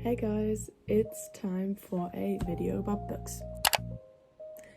Hey guys, it's time for a video about books.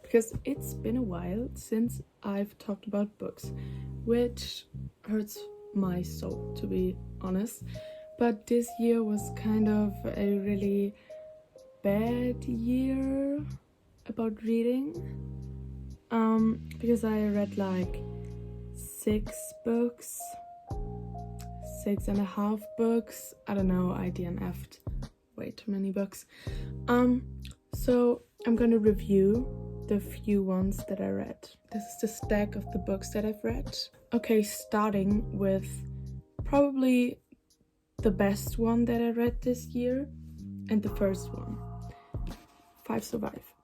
Because it's been a while since I've talked about books, which hurts my soul, to be honest. But this year was kind of a really bad year about reading. Because I read like 6 books, 6.5 books. I don't know, I DNF'd way too many books. So I'm gonna review the few ones that I read. This is the stack of the books that I've read. Okay, starting with probably the best one that I read this year, and the first one, 5 Survive.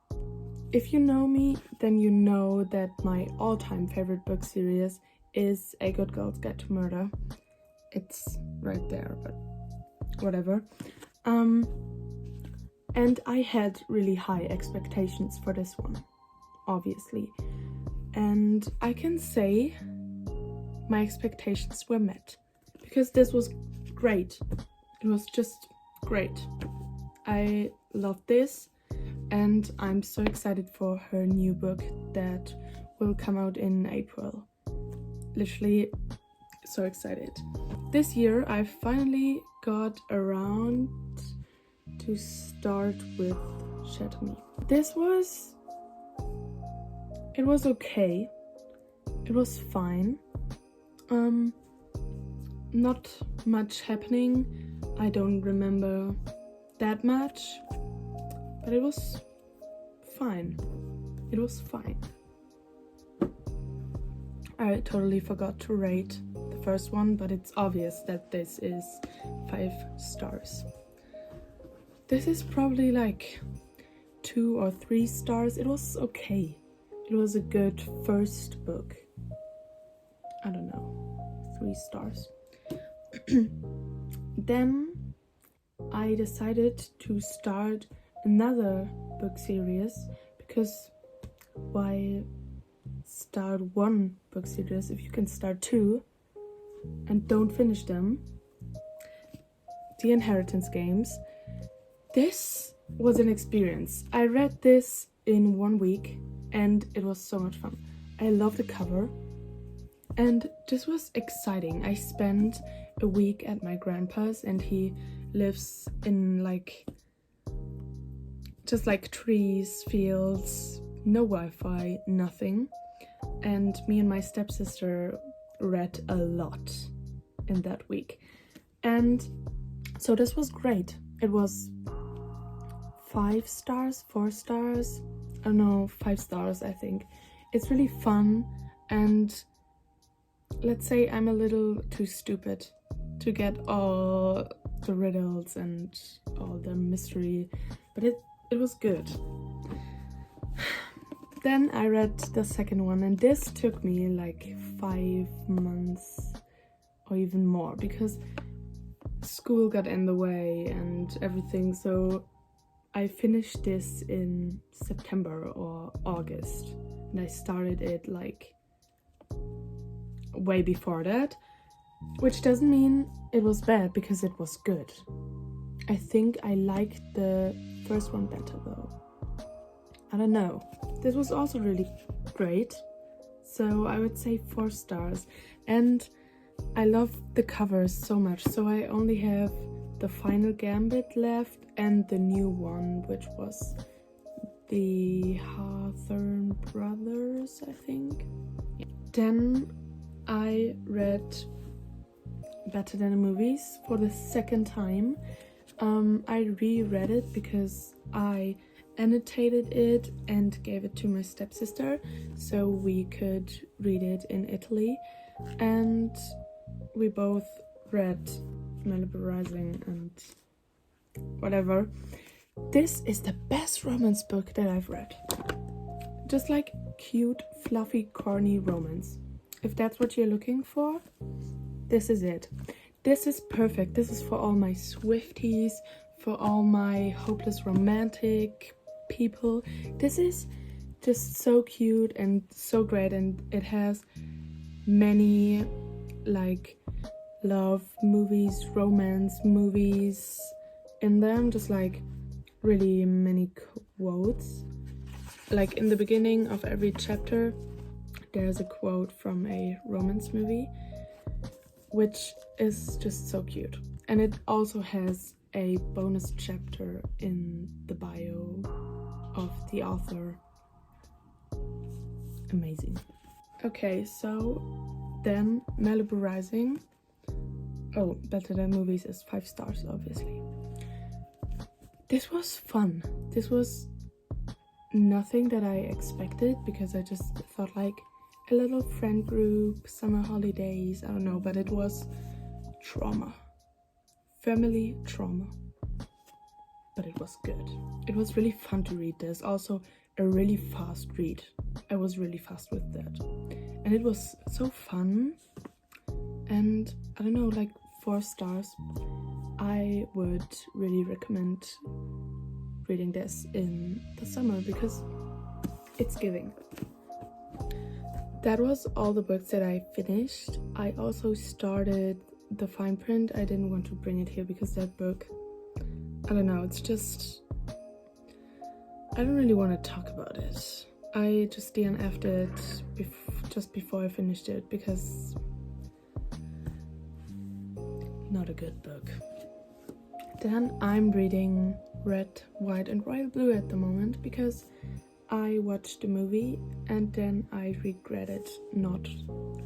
If you know me, then you know that my all-time favorite book series is A Good Girl's Guide to Murder. It's right there, but whatever. And I had really high expectations for this one, obviously. And I can say my expectations were met, because this was great. It was just great. I loved this, and I'm so excited for her new book that will come out in April. Literally so excited. This year I finally got around to start with Shatter Me. It was okay. It was fine. Not much happening. I don't remember that much, but it was fine. It was fine. I totally forgot to rate the first one, but it's obvious that this is 5 stars. This is probably like 2 or 3 stars. It was okay. It was a good first book. I don't know, 3 stars. Then I decided to start another book series, because why start one book series if you can start 2 and don't finish them? The Inheritance Games. This was an experience. I read this in 1 week and it was so much fun. I love the cover and this was exciting. I spent a week at my grandpa's and he lives in just like trees, fields, no Wi-Fi, nothing. And me and my stepsister read a lot in that week. And so this was great. It was 5 stars, 4 stars, I don't know, 5 stars I think. It's really fun, and let's say I'm a little too stupid to get all the riddles and all the mystery, but it was good. Then I read the second one, and this took me like 5 months or even more, because school got in the way and everything, so I finished this in September or August, and I started it like way before that, which doesn't mean it was bad, because it was good. I think I liked the first one better though. I don't know. This was also really great, so I would say 4 stars. And I love the covers so much, so I only have the Final Gambit left and the new one, which was the Hawthorne Brothers, I think. Then I read Better Than the Movies for the second time. I reread it because I annotated it and gave it to my stepsister so we could read it in Italy, and we both read Malibu Rising and whatever. This is the best romance book that I've read. Just like cute, fluffy, corny romance. If that's what you're looking for, this is it. This is perfect. This is for all my Swifties, for all my hopeless romantic people. This is just so cute and so great, and it has many like love movies, romance movies, in them, just like really many quotes. Like in the beginning of every chapter, there's a quote from a romance movie, which is just so cute. And it also has a bonus chapter in the bio of the author. Amazing. Okay, so then Malibu Rising. Oh, Better Than Movies is 5 stars, obviously. This was fun. This was nothing that I expected, because I just thought like a little friend group, summer holidays, I don't know, but it was trauma. Family trauma. But it was good. It was really fun to read this. Also a really fast read. I was really fast with that. And it was so fun. And I don't know, like 4 stars. I would really recommend reading this in the summer because it's giving. That was all the books that I finished. I also started the fine print. I didn't want to bring it here because that book, I don't know, it's just, I don't really want to talk about it. I just DNF'd it just before I finished it because not a good book. Then I'm reading Red, White and Royal Blue at the moment because I watched the movie and then I regretted not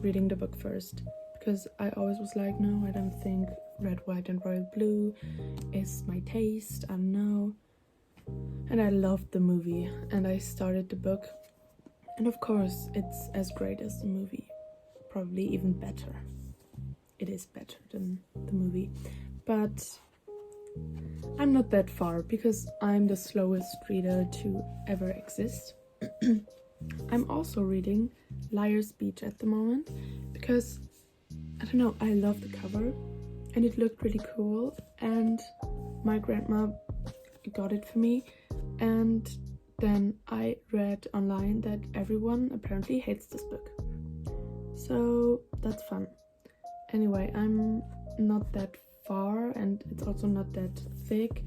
reading the book first, because I always was like, no, I don't think Red, White and Royal Blue is my taste, I don't know. And I loved the movie and I started the book, and of course it's as great as the movie, probably even better. It is better than the movie, but I'm not that far because I'm the slowest reader to ever exist. I'm also reading Liar's Beach at the moment because, I don't know, I love the cover and it looked really cool, and my grandma got it for me, and then I read online that everyone apparently hates this book. So that's fun. Anyway, I'm not that far and it's also not that thick,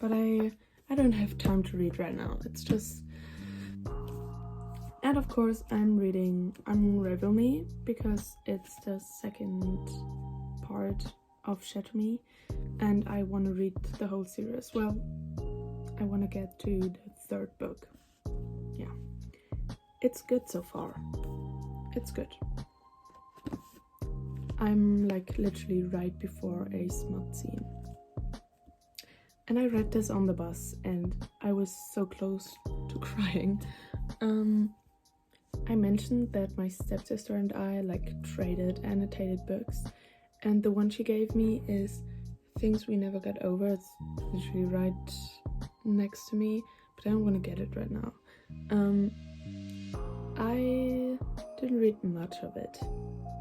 but I don't have time to read right now. It's just, and of course I'm reading Unravel Me because it's the second part of Shatter Me and I want to read the whole series. Well, I want to get to the 3rd book. Yeah, it's good so far. It's good. I'm like literally right before a smut scene. And I read this on the bus and I was so close to crying. I mentioned that my stepsister and I like traded annotated books, and the one she gave me is Things We Never Got Over. It's literally right next to me, but I don't want to get it right now. I didn't read much of it.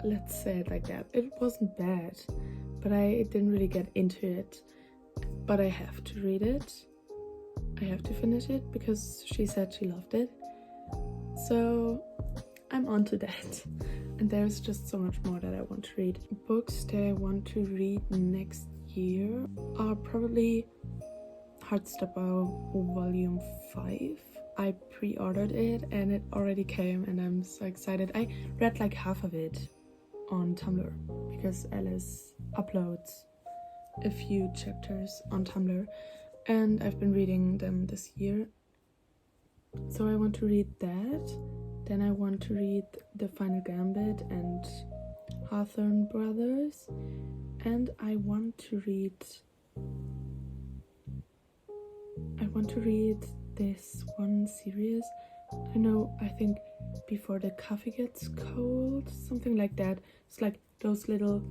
Let's say it like that. It wasn't bad, but I didn't really get into it. But I have to read it. I have to finish it because she said she loved it. So I'm on to that. And there's just so much more that I want to read. Books that I want to read next year are probably Heartstopper Volume 5. I pre-ordered it and it already came and I'm so excited. I read like half of it on Tumblr because Alice uploads a few chapters on Tumblr and I've been reading them this year. So I want to read that. Then I want to read The Final Gambit and Hawthorne Brothers. And I want to read this one series. I don't know, I think Before the Coffee Gets Cold, something like that. It's like those little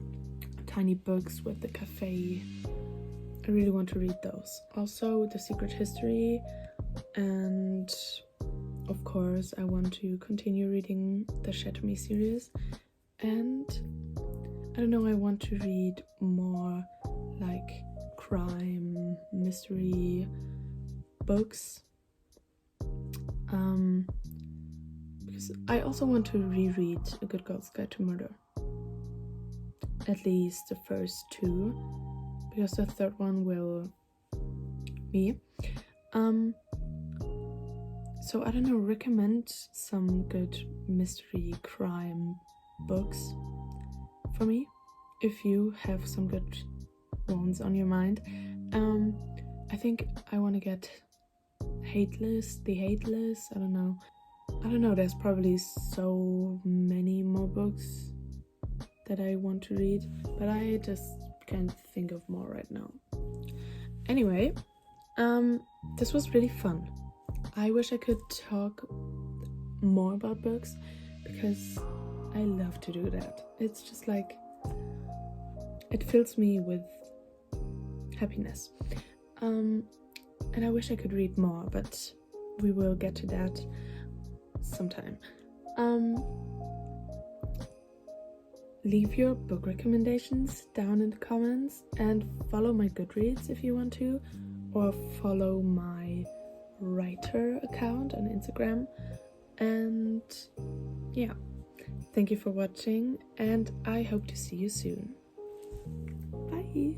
tiny books with the cafe. I really want to read those. Also The Secret History, and of course I want to continue reading the Shatter Me series, and I don't know, I want to read more like crime, mystery books, because I also want to reread A Good Girl's Guide to Murder, at least the first 2, because the 3rd one will me. So I don't know, recommend some good mystery crime books for me if you have some good ones on your mind. I think I want to get The Hate List. I don't know, there's probably so many more books that I want to read, but I just can't think of more right now. Anyway, this was really fun. I wish I could talk more about books because I love to do that. It's just like, it fills me with happiness. And I wish I could read more, but we will get to that sometime. Leave your book recommendations down in the comments and follow my Goodreads if you want to, or follow my writer account on Instagram. And yeah, thank you for watching, and I hope to see you soon. Bye!